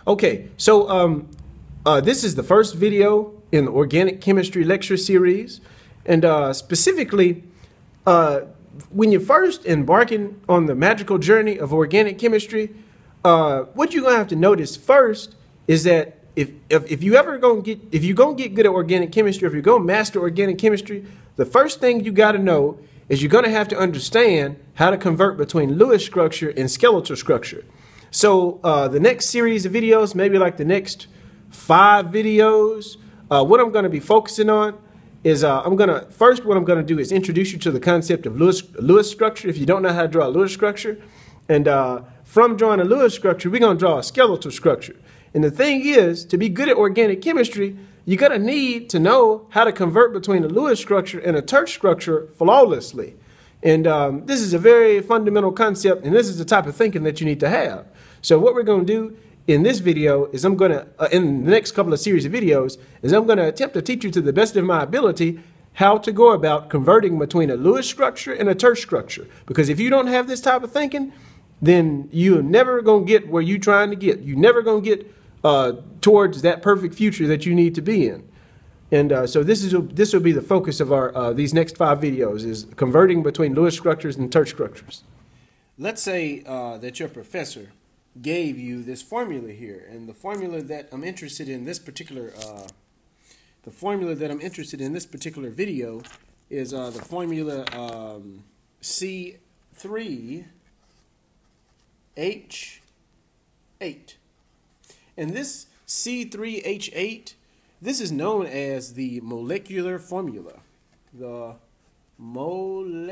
Okay, so this is the first video in the organic chemistry lecture series, and specifically, when you're first embarking on the magical journey of organic chemistry, what you're gonna have to notice first is that if you ever gonna get good at organic chemistry, if you're gonna master organic chemistry, the first thing you got to know is you're gonna have to understand how to convert between Lewis structure and skeletal structure. So the next series of videos, maybe like the next 5 videos, what I'm going to be focusing on is what I'm going to do is introduce you to the concept of Lewis structure if you don't know how to draw a Lewis structure. And from drawing a Lewis structure, we're going to draw a skeletal structure. And the thing is, to be good at organic chemistry, you're going to need to know how to convert between a Lewis structure and a Turch structure flawlessly. And this is a very fundamental concept, and this is the type of thinking that you need to have. So what we're going to do in this video is I'm going to, in the next couple of series of videos, is I'm going to attempt to teach you to the best of my ability how to go about converting between a Lewis structure and a Turch structure. Because if you don't have this type of thinking, then you're never going to get where you're trying to get. You're never going to get towards that perfect future that you need to be in. And so this will be the focus of our these next 5 videos, is converting between Lewis structures and Turch structures. Let's say that your professor gave you this formula here, and the formula that I'm interested in this particular video is the formula C3H8. And this C3H8, this is known as the molecular formula. The molecular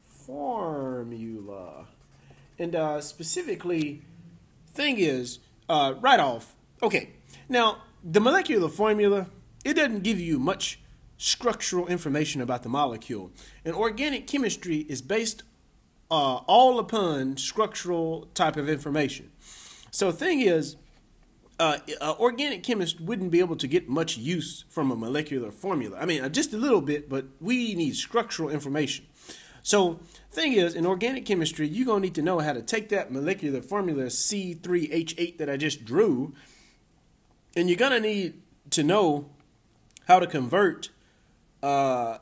formula. And specifically, thing is, right off, okay, now the molecular formula, it doesn't give you much structural information about the molecule. And organic chemistry is based all upon structural type of information. So the thing is, organic chemists wouldn't be able to get much use from a molecular formula. I mean, just a little bit, but we need structural information. So thing is, in organic chemistry, you're going to need to know how to take that molecular formula C3H8 that I just drew, and you're going to need to know how to convert a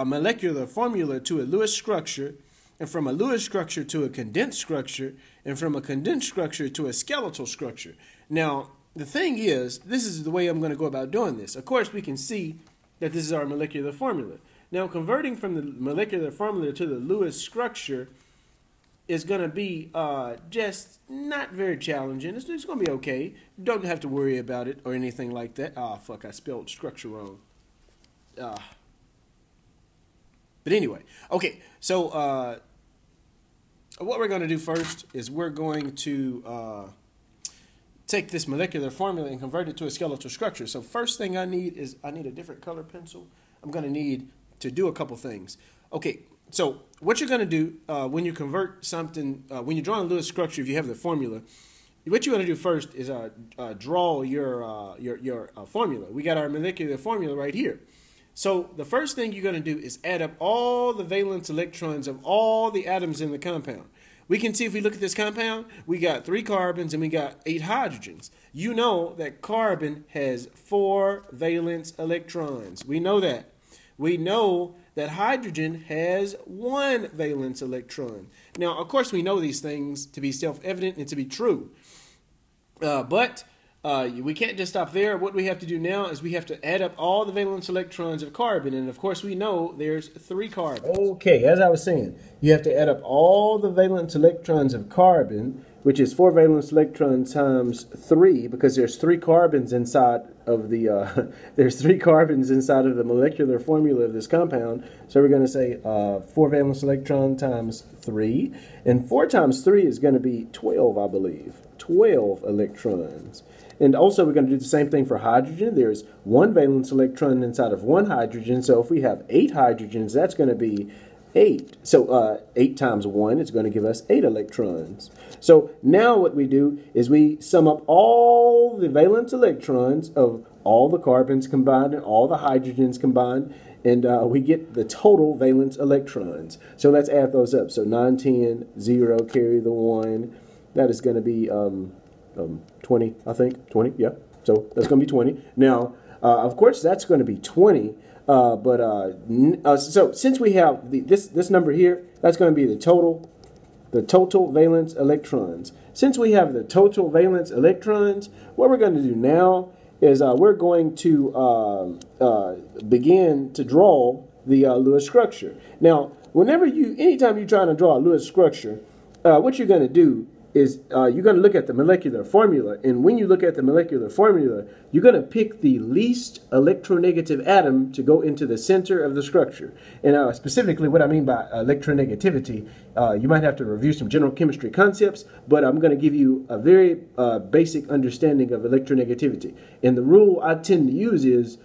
molecular formula to a Lewis structure, and from a Lewis structure to a condensed structure, and from a condensed structure to a skeletal structure. Now, the thing is, this is the way I'm going to go about doing this. Of course, we can see that this is our molecular formula. Now, converting from the molecular formula to the Lewis structure is going to be just not very challenging. It's going to be okay. You don't have to worry about it or anything like that. Ah, fuck, I spelled structure wrong. But anyway, okay, so what we're going to do first is we're going to take this molecular formula and convert it to a skeletal structure. So first thing I need is I need a different color pencil. I'm going to need to do a couple things. Okay, so what you're going to do when you convert something, when you're drawing a Lewis structure, if you have the formula, what you're going to do first is draw your formula. We got our molecular formula right here. So the first thing you're going to do is add up all the valence electrons of all the atoms in the compound. We can see if we look at this compound, we got 3 carbons and we got 8 hydrogens. You know that carbon has 4 valence electrons. We know that. We know that hydrogen has 1 valence electron. Now, of course, we know these things to be self-evident and to be true. But we can't just stop there. What we have to do now is we have to add up all the valence electrons of carbon. And, of course, we know there's 3 carbons. Okay, as I was saying, you have to add up all the valence electrons of carbon, which is 4 valence electrons times 3, because there's 3 carbons inside of the there's 3 carbons inside of the molecular formula of this compound. So we're going to say 4 valence electron times 3, and 4 times 3 is going to be 12, I believe. 12 electrons. And also we're going to do the same thing for hydrogen. There's 1 valence electron inside of 1 hydrogen. So if we have 8 hydrogens, that's going to be 8. So 8 times 1 is going to give us 8 electrons. So now what we do is we sum up all the valence electrons of all the carbons combined and all the hydrogens combined, and we get the total valence electrons. So let's add those up. So 9, 10, 0, carry the 1, that is going to be 20, I think. 20, yeah. So that's going to be 20. Now, of course, that's going to be 20. So since we have this number here, that's going to be the total valence electrons. Since we have the total valence electrons, what we're going to do now is we're going to begin to draw the Lewis structure. Now, anytime you're trying to draw a Lewis structure, what you're going to do is you're going to look at the molecular formula, and when you look at the molecular formula, you're going to pick the least electronegative atom to go into the center of the structure. And specifically, what I mean by electronegativity, you might have to review some general chemistry concepts, but I'm going to give you a very basic understanding of electronegativity. And the rule I tend to use is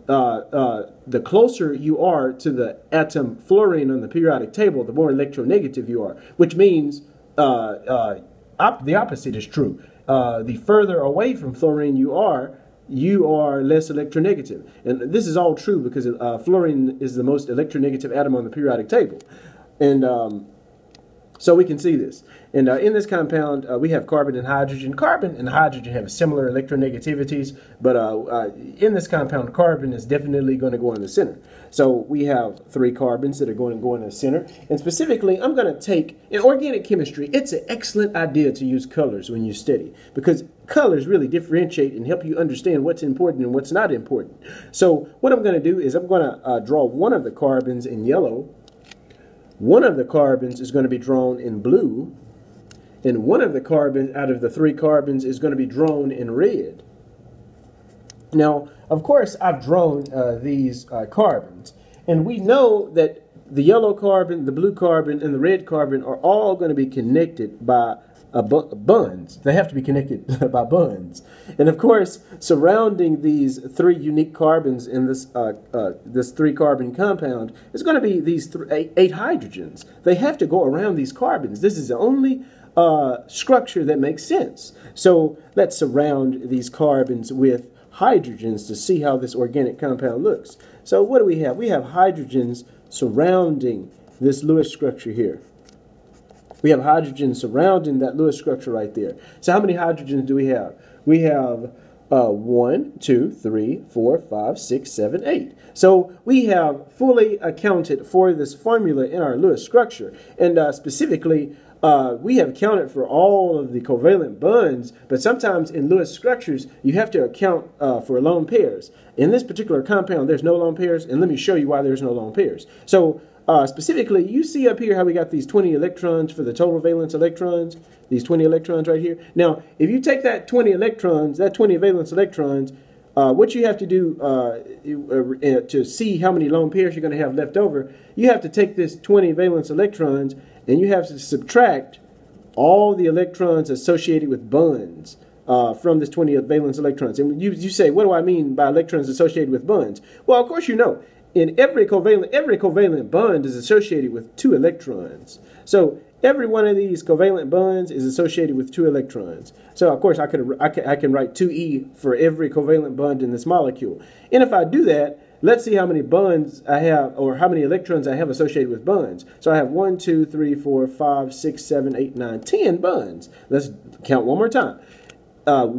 the closer you are to the atom fluorine on the periodic table, the more electronegative you are, which means the opposite is true. The further away from fluorine you are less electronegative. And this is all true because fluorine is the most electronegative atom on the periodic table. And so we can see this. And in this compound, we have carbon and hydrogen. Carbon and hydrogen have similar electronegativities, but in this compound, carbon is definitely going to go in the center. So we have 3 carbons that are going to go in the center. And specifically, I'm going to take, in organic chemistry, it's an excellent idea to use colors when you study, because colors really differentiate and help you understand what's important and what's not important. So what I'm going to do is I'm going to draw one of the carbons in yellow. One of the carbons is going to be drawn in blue, and one of the carbons out of the 3 carbons is going to be drawn in red. Now, of course, I've drawn these carbons, and we know that the yellow carbon, the blue carbon, and the red carbon are all going to be connected by bonds. They have to be connected by bonds. And of course, surrounding these 3 unique carbons in this 3-carbon compound is going to be these 8 hydrogens. They have to go around these carbons. This is the only structure that makes sense. So let's surround these carbons with hydrogens to see how this organic compound looks. So what do we have? We have hydrogens surrounding this Lewis structure here. We have hydrogen surrounding that Lewis structure right there. So how many hydrogens do we have? We have 1, 2, 3, 4, 5, 6, 7, 8. So we have fully accounted for this formula in our Lewis structure. And specifically, we have accounted for all of the covalent bonds, but sometimes in Lewis structures, you have to account for lone pairs. In this particular compound, there's no lone pairs, and let me show you why there's no lone pairs. So specifically, you see up here how we got these 20 electrons for the total valence electrons, these 20 electrons right here. Now, if you take that 20 electrons, that 20 valence electrons, what you have to do to see how many lone pairs you're going to have left over, you have to take this 20 valence electrons and you have to subtract all the electrons associated with bonds from this 20 valence electrons. And you say, what do I mean by electrons associated with bonds? Well, of course you know. In every covalent bond is associated with 2 electrons. So every one of these covalent bonds is associated with 2 electrons. So of course I can write 2e for every covalent bond in this molecule. And if I do that, let's see how many bonds I have, or how many electrons I have associated with bonds. So I have 1, 2, 3, 4, 5, 6, 7, 8, 9, 10 bonds. Let's count one more time.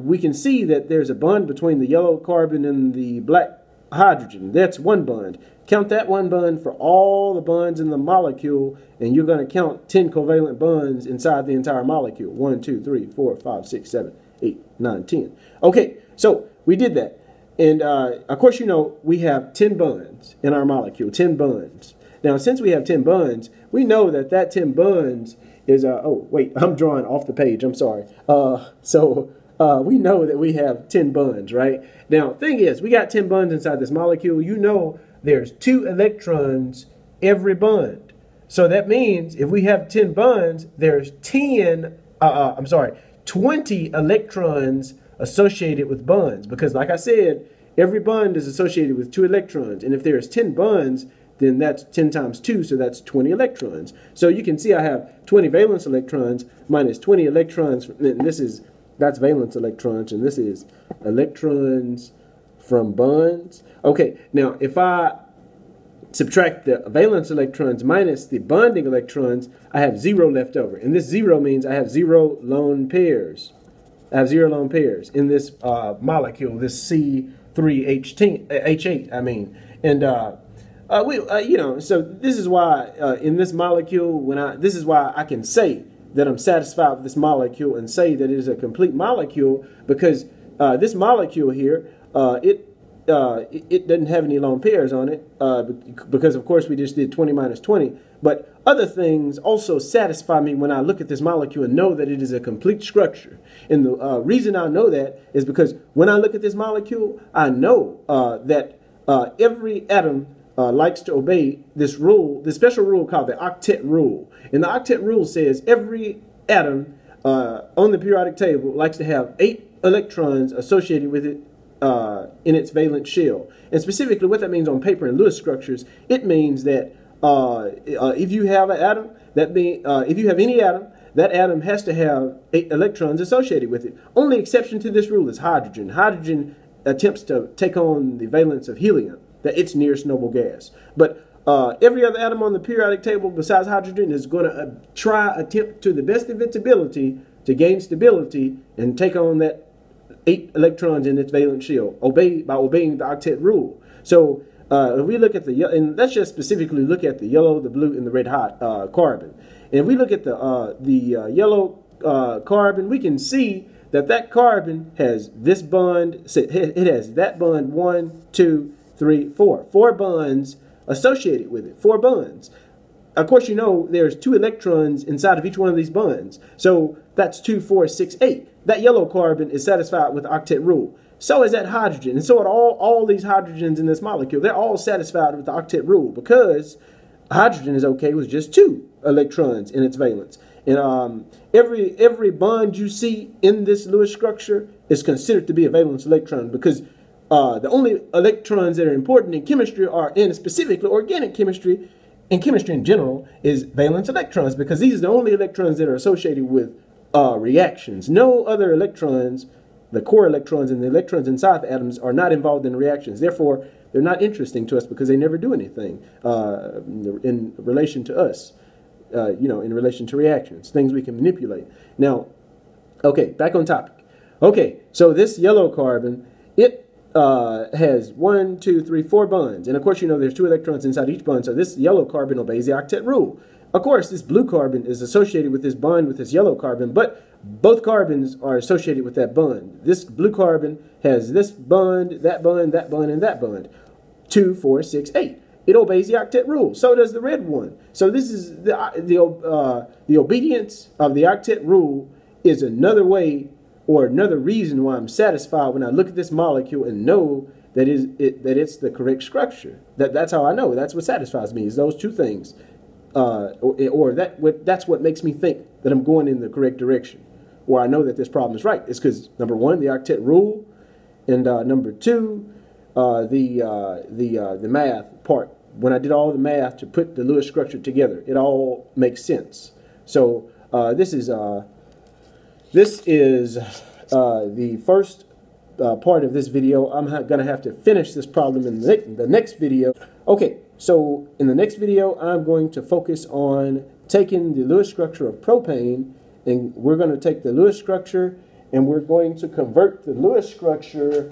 We can see that there's a bond between the yellow carbon and the black hydrogen. That's 1 bond. Count that 1 bond for all the bonds in the molecule, and you're going to count 10 covalent bonds inside the entire molecule. 1, 2, 3, 4, 5, 6, 7, 8, 9, 10. Okay, so we did that. And of course, you know, we have 10 bonds in our molecule, 10 bonds. Now, since we have 10 bonds, we know that that 10 bonds is, oh, wait, I'm drawing off the page. I'm sorry. We know that we have 10 bonds, right? Now, thing is, we got 10 bonds inside this molecule. You know there's 2 electrons every bond. So that means if we have 10 bonds, there's 20 electrons associated with bonds. Because like I said, every bond is associated with 2 electrons. And if there's 10 bonds, then that's 10 times 2, so that's 20 electrons. So you can see I have 20 valence electrons minus 20 electrons. And that's valence electrons, and this is electrons from bonds. Okay, now if I subtract the valence electrons minus the bonding electrons, I have 0 left over. And this 0 means I have 0 lone pairs. I have 0 lone pairs in this molecule, this C3H8, I mean. And so this is why in this molecule, this is why I can say that I'm satisfied with this molecule and say that it is a complete molecule, because this molecule here, it doesn't have any lone pairs on it, because of course we just did 20 minus 20. But other things also satisfy me when I look at this molecule and know that it is a complete structure. And the reason I know that is because when I look at this molecule, I know that every atom likes to obey this rule, this special rule called the octet rule. And the octet rule says every atom on the periodic table likes to have 8 electrons associated with it in its valence shell. And specifically what that means on paper in Lewis structures, it means that if you have an atom, if you have any atom, that atom has to have 8 electrons associated with it. Only exception to this rule is hydrogen. Hydrogen attempts to take on the valence of helium, that its nearest noble gas. But every other atom on the periodic table besides hydrogen is going to attempt to the best of its ability to gain stability and take on that 8 electrons in its valence shell by obeying the octet rule. So if we look at and let's just specifically look at the yellow, the blue, and the red hot carbon. And if we look at the yellow carbon, we can see that carbon has this bond. It has that bond 1, 2, 3, 4. 4 bonds associated with it. 4 bonds. Of course, you know there's 2 electrons inside of each one of these bonds. So that's 2, 4, 6, 8. That yellow carbon is satisfied with the octet rule. So is that hydrogen. And so are all these hydrogens in this molecule. They're all satisfied with the octet rule because hydrogen is okay with just 2 electrons in its valence. And every bond you see in this Lewis structure is considered to be a valence electron, because the only electrons that are important in chemistry are in specifically organic chemistry, and chemistry in general, is valence electrons, because these are the only electrons that are associated with reactions. No other electrons, the core electrons and the electrons inside the atoms, are not involved in reactions. Therefore, they're not interesting to us because they never do anything in relation to us, in relation to reactions, things we can manipulate. Now, okay, back on topic. Okay, so this yellow carbon, it has 1, 2, 3, 4 bonds. And of course, you know there's 2 electrons inside each bond, so this yellow carbon obeys the octet rule. Of course, this blue carbon is associated with this bond with this yellow carbon, but both carbons are associated with that bond. This blue carbon has this bond, that bond, that bond, and that bond. 2, 4, 6, 8. It obeys the octet rule. So does the red one. So this is the obedience of the octet rule is another way or another reason why I'm satisfied when I look at this molecule and know that it's the correct structure. That's how I know. That's what satisfies me, is those 2 things. That's what makes me think that I'm going in the correct direction, or I know that this problem is right. It's because, number 1, the octet rule, and number 2, the math part. When I did all the math to put the Lewis structure together, it all makes sense. So this is the first part of this video. I'm going to have to finish this problem in the next video. Okay, so in the next video, I'm going to focus on taking the Lewis structure of propane, and we're going to take the Lewis structure and we're going to convert the Lewis structure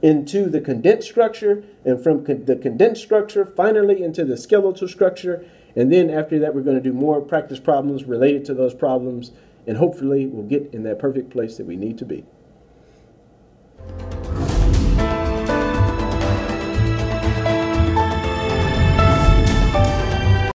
into the condensed structure, and from the condensed structure finally into the skeletal structure. And then after that, we're going to do more practice problems related to those problems, and hopefully we'll get in that perfect place that we need to be.